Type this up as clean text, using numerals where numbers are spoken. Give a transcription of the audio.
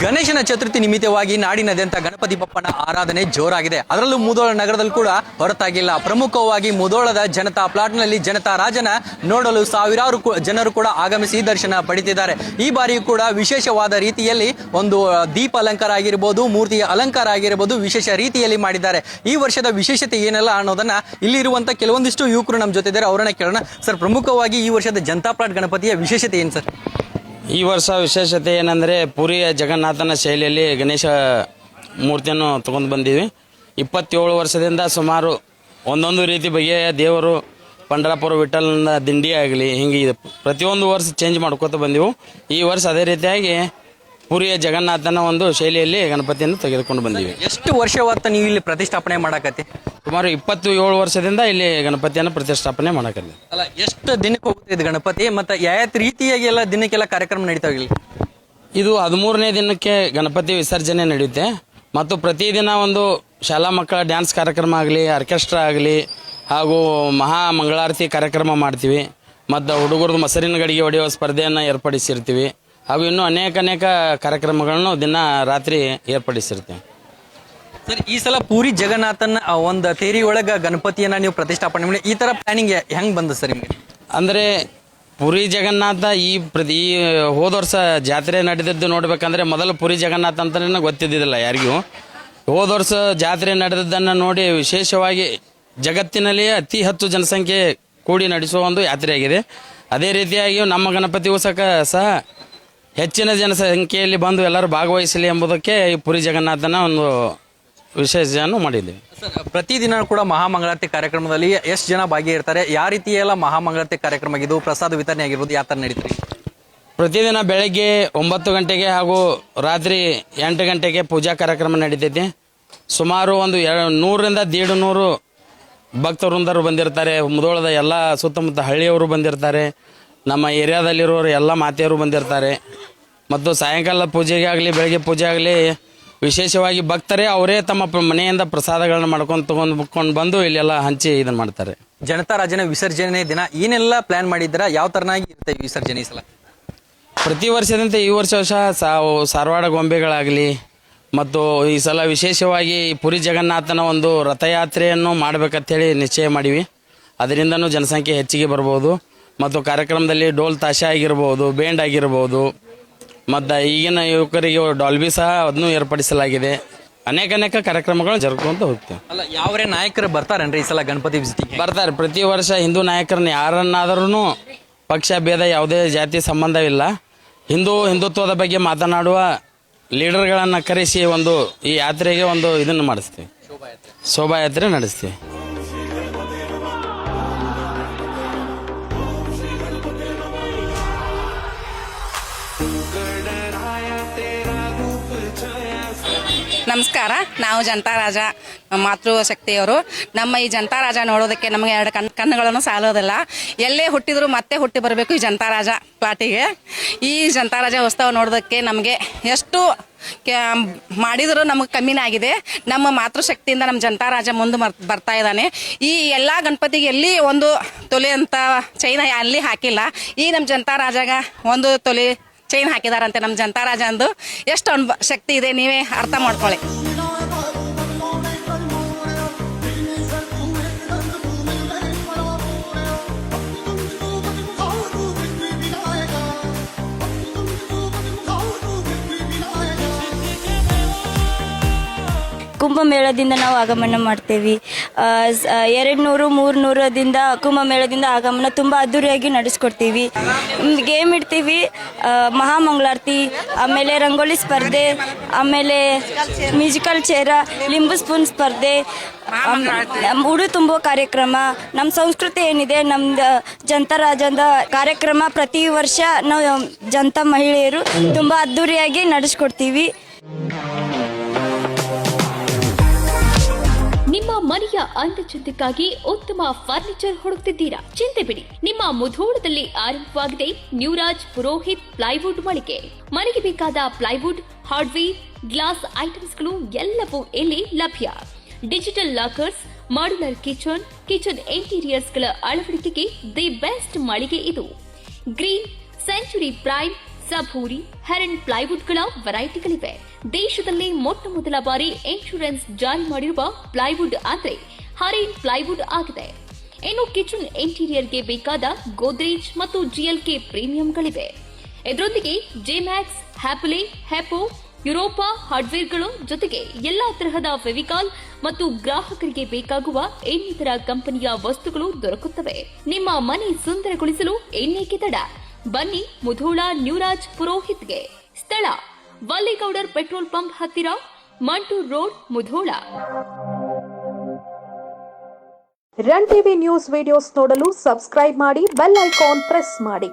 ಗಣೇಶನ ಚತುರ್ಥಿ ನಿಮಿತ್ತವಾಗಿ ನಾಡಿನಾದ್ಯಂತ ಗಣಪತಿ ಬಪ್ಪನ ಆರಾಧನೆ ಜೋರಾಗಿದೆ. ಅದರಲ್ಲೂ ಮುಧೋಳ ನಗರದಲ್ಲಿ ಕೂಡ ಹೊರತಾಗಿಲ್ಲ. ಪ್ರಮುಖವಾಗಿ ಮುಧೋಳದ ಜನತಾ ಪ್ಲಾಟ್ನಲ್ಲಿ ಜನತಾ ರಾಜನ ನೋಡಲು ಸಾವಿರಾರು ಜನರು ಕೂಡ ಆಗಮಿಸಿ ದರ್ಶನ ಪಡೆದಿದ್ದಾರೆ. ಈ ಬಾರಿಯೂ ಕೂಡ ವಿಶೇಷವಾದ ರೀತಿಯಲ್ಲಿ ಒಂದು ದೀಪ ಅಲಂಕಾರ ಆಗಿರಬಹುದು, ಮೂರ್ತಿಯ ಅಲಂಕಾರ ಆಗಿರಬಹುದು, ವಿಶೇಷ ರೀತಿಯಲ್ಲಿ ಮಾಡಿದ್ದಾರೆ. ಈ ವರ್ಷದ ವಿಶೇಷತೆ ಏನೆಲ್ಲ ಅನ್ನೋದನ್ನ ಇಲ್ಲಿರುವಂತ ಕೆಲವೊಂದಿಷ್ಟು ಯುವಕರು ನಮ್ಮ ಜೊತೆ ಇದ್ದಾರೆ, ಅವರನ್ನ ಕೇಳೋಣ. ಸರ್, ಪ್ರಮುಖವಾಗಿ ಈ ವರ್ಷದ ಜನತಾ ಪ್ಲಾಟ್ ಗಣಪತಿಯ ವಿಶೇಷತೆ ಏನು ಸರ್? ಈ ವರ್ಷ ವಿಶೇಷತೆ ಏನಂದರೆ ಪುರಿಯ ಜಗನ್ನಾಥನ ಶೈಲಿಯಲ್ಲಿ ಗಣೇಶ ಮೂರ್ತಿಯನ್ನು ತಗೊಂಡು ಬಂದೀವಿ. 27 ವರ್ಷದಿಂದ ಸುಮಾರು ಒಂದೊಂದು ರೀತಿ ಬಗೆಯ ದೇವರು, ಪಂಡರಾಪುರ ವಿಠಲನ ದಿಂಡಿ ಆಗಲಿ, ಹಿಂಗೆ ಪ್ರತಿಯೊಂದು ವರ್ಷ ಚೇಂಜ್ ಮಾಡ್ಕೋತ ಬಂದೆವು. ಈ ವರ್ಷ ಅದೇ ರೀತಿಯಾಗಿ ಪುರಿಯ ಜಗನ್ನಾಥನ ಒಂದು ಶೈಲಿಯಲ್ಲಿ ಗಣಪತಿಯನ್ನು ತೆಗೆದುಕೊಂಡು ಬಂದೀವಿ. ಎಷ್ಟು ವರ್ಷವಾತ ನೀವು ಇಲ್ಲಿ ಪ್ರತಿಷ್ಠಾಪನೆ ಮಾಡಕತ್ತಿ? ಸುಮಾರು 27 ವರ್ಷದಿಂದ ಇಲ್ಲಿ ಗಣಪತಿಯನ್ನು ಪ್ರತಿಷ್ಠಾಪನೆ ಮಾಡಕತ್ತೀವಿ. ಅಲ್ಲ, ಎಷ್ಟು ದಿನಕ್ಕೆ ಹೋಗುತ್ತೆ ಇದು ಗಣಪತಿ? ಮತ್ತೆ ಯಾವ ರೀತಿಯಾಗಿ ಎಲ್ಲ ದಿನಕ್ಕೆಲ್ಲ ಕಾರ್ಯಕ್ರಮ ನಡೀತಾವೆ ಇಲ್ಲಿ? ಇದು 13ನೇ ದಿನಕ್ಕೆ ಗಣಪತಿ ವಿಸರ್ಜನೆ ನಡೆಯುತ್ತೆ. ಮತ್ತು ಪ್ರತಿದಿನ ಒಂದು ಶಾಲಾ ಮಕ್ಕಳ ಡ್ಯಾನ್ಸ್ ಕಾರ್ಯಕ್ರಮ ಆಗಲಿ, ಆರ್ಕೆಸ್ಟ್ರಾ ಆಗಲಿ, ಹಾಗೂ ಮಹಾ ಮಂಗಳಾರತಿ ಕಾರ್ಯಕ್ರಮ ಮಾಡ್ತೀವಿ. ಮತ್ತು ಹುಡುಗರದು ಮೊಸರಿನ ಗಡಿಗೆ ಹೊಡೆಯುವ ಸ್ಪರ್ಧೆಯನ್ನು ಏರ್ಪಡಿಸಿರ್ತೀವಿ. ಹಾಗೂ ಇನ್ನೂ ಅನೇಕ ಕಾರ್ಯಕ್ರಮಗಳನ್ನು ದಿನ ರಾತ್ರಿ ಏರ್ಪಡಿಸಿರ್ತೀವಿ. ಸರ್, ಈ ಸಲ ಪೂರಿ ಜಗನ್ನಾಥನ ಒಂದು ತೇರಿ ಒಳಗ ಗಣಪತಿಯನ್ನ ನೀವು ಪ್ರತಿಷ್ಠಾಪನೆ ಮಾಡಿ, ಈ ತರ ಪ್ಲಾನಿಂಗ್ ಹೆಂಗ್ ಬಂದ ಸರ್ ನಿಮಗೆ? ಅಂದರೆ ಪುರಿ ಜಗನ್ನಾಥ ಈ ಹೋದ ವರ್ಷ ಜಾತ್ರೆ ನಡೆದಿದ್ದು ನೋಡ್ಬೇಕಂದ್ರೆ ಮೊದಲು ಪುರಿ ಜಗನ್ನಾಥ ಅಂತಲೇ ಗೊತ್ತಿದ್ದಿಲ್ಲ ಯಾರಿಗೂ. ಹೋದ ವರ್ಷ ಜಾತ್ರೆ ನಡೆದದ್ದನ್ನು ನೋಡಿ ವಿಶೇಷವಾಗಿ ಜಗತ್ತಿನಲ್ಲಿ ಅತಿ ಹೆಚ್ಚು ಜನಸಂಖ್ಯೆ ಕೂಡಿ ನಡೆಸುವ ಒಂದು ಯಾತ್ರೆಯಾಗಿದೆ. ಅದೇ ರೀತಿಯಾಗಿ ನಮ್ಮ ಗಣಪತಿ ಸಹ ಹೆಚ್ಚಿನ ಜನಸಂಖ್ಯೆಯಲ್ಲಿ ಬಂದು ಎಲ್ಲರೂ ಭಾಗವಹಿಸಲಿ ಎಂಬುದಕ್ಕೆ ಈ ಪುರಿ ಜಗನ್ನಾಥನ ಒಂದು ವಿಶೇಷವನ್ನು ಮಾಡಿದ್ದೀವಿ. ಪ್ರತಿದಿನ ಕೂಡ ಮಹಾಮಂಗಳಾರತಿ ಕಾರ್ಯಕ್ರಮದಲ್ಲಿ ಎಷ್ಟು ಜನ ಭಾಗಿಯಾಗಿರ್ತಾರೆ? ಯಾವ ರೀತಿ ಎಲ್ಲ ಮಹಾಮಂಗಳಾರತಿ ಕಾರ್ಯಕ್ರಮ ಆಗಿದ್ದು, ಪ್ರಸಾದ ವಿತರಣೆ ಆಗಿರ್ಬೋದು, ಯಾವ ಥರ ನಡೀತಾರೆ? ಪ್ರತಿದಿನ ಬೆಳಗ್ಗೆ 9 ಗಂಟೆಗೆ ಹಾಗೂ ರಾತ್ರಿ 8 ಗಂಟೆಗೆ ಪೂಜಾ ಕಾರ್ಯಕ್ರಮ ನಡೀತೈತಿ. ಸುಮಾರು ಒಂದು 100ರಿಂದ 150 ಭಕ್ತವೃಂದರು ಬಂದಿರ್ತಾರೆ. ಮುಧೋಳದ ಎಲ್ಲ ಸುತ್ತಮುತ್ತ ಹಳ್ಳಿಯವರು ಬಂದಿರ್ತಾರೆ. ನಮ್ಮ ಏರಿಯಾದಲ್ಲಿರೋರು ಎಲ್ಲ ಮಾತೆಯವರು ಬಂದಿರ್ತಾರೆ. ಮತ್ತು ಸಾಯಂಕಾಲ ಪೂಜೆಗೆ ಆಗಲಿ, ಬೆಳಗ್ಗೆ ಪೂಜೆ ಆಗಲಿ, ವಿಶೇಷವಾಗಿ ಭಕ್ತರೇ ಅವರೇ ತಮ್ಮ ಮನೆಯಿಂದ ಪ್ರಸಾದಗಳನ್ನ ಮಾಡ್ಕೊಂಡು ಬಂದು ಇಲ್ಲೆಲ್ಲ ಹಂಚಿ ಇದನ್ನ ಮಾಡ್ತಾರೆ. ಜನತಾ ರಾಜನ ವಿಸರ್ಜನೆ ದಿನ ಏನೆಲ್ಲ ಪ್ಲಾನ್ ಮಾಡಿದ್ದೀರಾ? ಯಾವ ತರನಾಗಿ ಇರುತ್ತೆ ವಿಸರ್ಜನೆ ಈ ಸಲ? ಪ್ರತಿ ವರ್ಷದಂತೆ ಈ ವರ್ಷ ಸಾರವಾಡ ಗೊಂಬೆಗಳಾಗಲಿ, ಮತ್ತು ಈ ಸಲ ವಿಶೇಷವಾಗಿ ಪುರಿ ಜಗನ್ನಾಥನ ಒಂದು ರಥಯಾತ್ರೆಯನ್ನು ಮಾಡಬೇಕಂತೇಳಿ ನಿಶ್ಚಯ ಮಾಡಿವಿ. ಅದರಿಂದನೂ ಜನಸಂಖ್ಯೆ ಹೆಚ್ಚಿಗೆ ಬರ್ಬೋದು. ಮತ್ತು ಕಾರ್ಯಕ್ರಮದಲ್ಲಿ ಡೋಲ್ ತಾಶೆ ಆಗಿರ್ಬೋದು, ಬೇಂಡ್ ಆಗಿರ್ಬೋದು, ಮತ್ತು ಈಗಿನ ಯುವಕರಿಗೆ ಡಾಲ್ಬಿ ಸಹ ಅದನ್ನು ಏರ್ಪಡಿಸಲಾಗಿದೆ. ಅನೇಕ ಕಾರ್ಯಕ್ರಮಗಳು ಜರುಗ್ಕೊಂತ ಹೋಗ್ತೇವೆ. ಅಲ್ಲ, ಯಾವರೇ ನಾಯಕರು ಬರ್ತಾರೇನ್ರಿ ಈ ಸಲ ಗಣಪತಿ ವಿಸಿಟಿಗೆ? ಬರ್ತಾರೆ. ಪ್ರತಿ ವರ್ಷ ಹಿಂದೂ ನಾಯಕರನ್ನ ಯಾರನ್ನಾದ್ರೂ ಪಕ್ಷ ಭೇದ ಯಾವುದೇ ಜಾತಿ ಸಂಬಂಧವಿಲ್ಲ, ಹಿಂದುತ್ವದ ಬಗ್ಗೆ ಮಾತನಾಡುವ ಲೀಡರ್ಗಳನ್ನು ಕರೆಸಿ ಒಂದು ಈ ಯಾತ್ರೆಗೆ ಒಂದು ಇದನ್ನು ಮಾಡಿಸ್ತೀವಿ, ಶೋಭಾಯಾತ್ರೆ ನಡೆಸ್ತೀವಿ. ನಮಸ್ಕಾರ. ನಾವು ಜನತಾ ರಾಜ ಮಾತೃಶಕ್ತಿಯವರು. ನಮ್ಮ ಈ ಜನತಾ ರಾಜ ನೋಡೋದಕ್ಕೆ ನಮಗೆ 2 ಕಣ್ಣುಗಳನ್ನು ಸಾಲೋದಿಲ್ಲ. ಎಲ್ಲೇ ಹುಟ್ಟಿದ್ರು ಮತ್ತೆ ಹುಟ್ಟಿ ಬರಬೇಕು ಈ ಜನತಾ ರಾಜ ಪ್ಲಾಟಿಗೆ. ಈ ಜನತಾ ರಾಜ ಉತ್ಸವ ನೋಡೋದಕ್ಕೆ ನಮಗೆ ಎಷ್ಟು ಮಾಡಿದರೂ ನಮಗೆ ಕಮ್ಮಿನೇ ಆಗಿದೆ. ನಮ್ಮ ಮಾತೃಶಕ್ತಿಯಿಂದ ನಮ್ಮ ಜನತಾ ರಾಜ ಮುಂದೆ ಬರ್ತಾ ಇದ್ದಾನೆ. ಈ ಎಲ್ಲ ಗಣಪತಿಗೆ ಎಲ್ಲಿ ಒಂದು ತೊಲೆ ಅಂತ ಚೈನ ಅಲ್ಲಿ ಹಾಕಿಲ್ಲ. ಈ ನಮ್ಮ ಜನತಾ ರಾಜಾಗ 1 ತೊಲೆ ಚೈನ್ ಹಾಕಿದಾರಂತೆ. ನಮ್ಮ ಜನತಾ ರಾಜ ಅಂದು ಎಷ್ಟು ಶಕ್ತಿ ಇದೆ ನೀವೇ ಅರ್ಥ ಮಾಡ್ಕೊಳ್ಳಿ. ಕುಂಭಮೇಳದಿಂದ ನಾವು ಆಗಮನ ಮಾಡ್ತೇವೆ. 200-300ದಿಂದ ಕುಂಭಮೇಳದಿಂದ ಆಗಮನ ತುಂಬ ಅದ್ದೂರಿಯಾಗಿ ನಡೆಸ್ಕೊಡ್ತೀವಿ. ಗೇಮ್ ಇಡ್ತೀವಿ, ಮಹಾಮಂಗಳಾರತಿ, ಆಮೇಲೆ ರಂಗೋಲಿ ಸ್ಪರ್ಧೆ, ಆಮೇಲೆ ಮ್ಯೂಸಿಕಲ್ ಚೇರ, ಲಿಂಬು ಸ್ಪೂನ್ ಸ್ಪರ್ಧೆ, ಉಡು ತುಂಬೋ ಕಾರ್ಯಕ್ರಮ. ನಮ್ಮ ಸಂಸ್ಕೃತಿ ಏನಿದೆ, ನಮ್ದು ಜನತಾ ರಾಜದ ಕಾರ್ಯಕ್ರಮ ಪ್ರತಿ ವರ್ಷ ನಾವು ಜನತಾ ಮಹಿಳೆಯರು ತುಂಬ ಅದ್ದೂರಿಯಾಗಿ ನಡೆಸ್ಕೊಡ್ತೀವಿ. ನಿಮ್ಮ ಮನೆಯ ಅಂದಚಂದಕ್ಕಾಗಿ ಉತ್ತಮ ಫರ್ನಿಚರ್ ಹುಡುಕ್ತಿದ್ದೀರಾ? ಚಿಂತೆ ಬಿಡಿ, ನಿಮ್ಮ ಮುಧೋಳದಲ್ಲಿ ಆರಂಭವಾಗಿದೆ ನ್ಯೂರಾಜ್ ಪುರೋಹಿತ್ ಪ್ಲೈವುಡ್ ಮಳಿಗೆ. ಮನೆಗೆ ಬೇಕಾದ ಪ್ಲೈವುಡ್, ಹಾರ್ಡ್ವೇರ್, ಗ್ಲಾಸ್ ಐಟಮ್ಸ್ಗಳು ಎಲ್ಲವೂ ಇಲ್ಲಿ ಲಭ್ಯ. ಡಿಜಿಟಲ್ ಲಾಕರ್ಸ್, ಮಾಡ್ಯುಲರ್ ಕಿಚನ್ ಇಂಟೀರಿಯರ್ಸ್ಗಳ ಅಳವಡಿಕೆಗೆ ದಿ ಬೆಸ್ಟ್ ಮಳಿಗೆ ಇದು. ಗ್ರೀನ್, ಸೆಂಚುರಿ ಪ್ರೈಮ್, ಸಭೂರಿ, ಹೆರನ್ ಪ್ಲೈವುಡ್ಗಳ ವೆರೈಟಿಗಳಿವೆ. ದೇಶದಲ್ಲಿ ಮೊಟ್ಟ ಮೊದಲ ಬಾರಿ ಇನ್ಶೂರೆನ್ಸ್ ಜಾರಿ ಮಾಡಿರುವ ಪ್ಲೈವುಡ್ ಅಂದ್ರೆ ಹರೇನ್ ಪ್ಲೈವುಡ್ ಆಗಿದೆ. ಇನ್ನು ಕಿಚನ್ ಇಂಟೀರಿಯರ್ಗೆ ಬೇಕಾದ ಗೋದ್ರೇಜ್ ಮತ್ತು ಜಿಎಲ್ಕೆ ಪ್ರೀಮಿಯಂಗಳಿವೆ. ಇದರೊಂದಿಗೆ ಜೆಮ್ಯಾಕ್ಸ್, ಹ್ಯಾಪಲೆ, ಹ್ಯಾಪೋ, ಯುರೋಪಾ ಹಾರ್ಡ್ವೇರ್ಗಳು ಜೊತೆಗೆ ಎಲ್ಲಾ ತರಹದ ಫೆವಿಕಾಲ್ ಮತ್ತು ಗ್ರಾಹಕರಿಗೆ ಬೇಕಾಗುವ ಇನ್ನಿತರ ಕಂಪನಿಯ ವಸ್ತುಗಳು ದೊರಕುತ್ತವೆ. ನಿಮ್ಮ ಮನೆ ಸುಂದರಗೊಳಿಸಲು ಇನ್ನೇಕೆ ತಡ? ಬನ್ನಿ ಮುಧೋಳ ನ್ಯೂರಾಜ್ ಪುರೋಹಿತ್ಗೆ. ಸ್ಥಳ ವಲ್ಲಿಗೌಡರ್ ಪೆಟ್ರೋಲ್ ಪಂಪ್ ಹತ್ತಿರ, Mantur road, Mudhol. Run TV news videos ನೋಡಲು ಸಬ್ಸ್ಕ್ರೈಬ್ ಮಾಡಿ, ಬೆಲ್ ಐಕಾನ್ ಪ್ರೆಸ್ ಮಾಡಿ.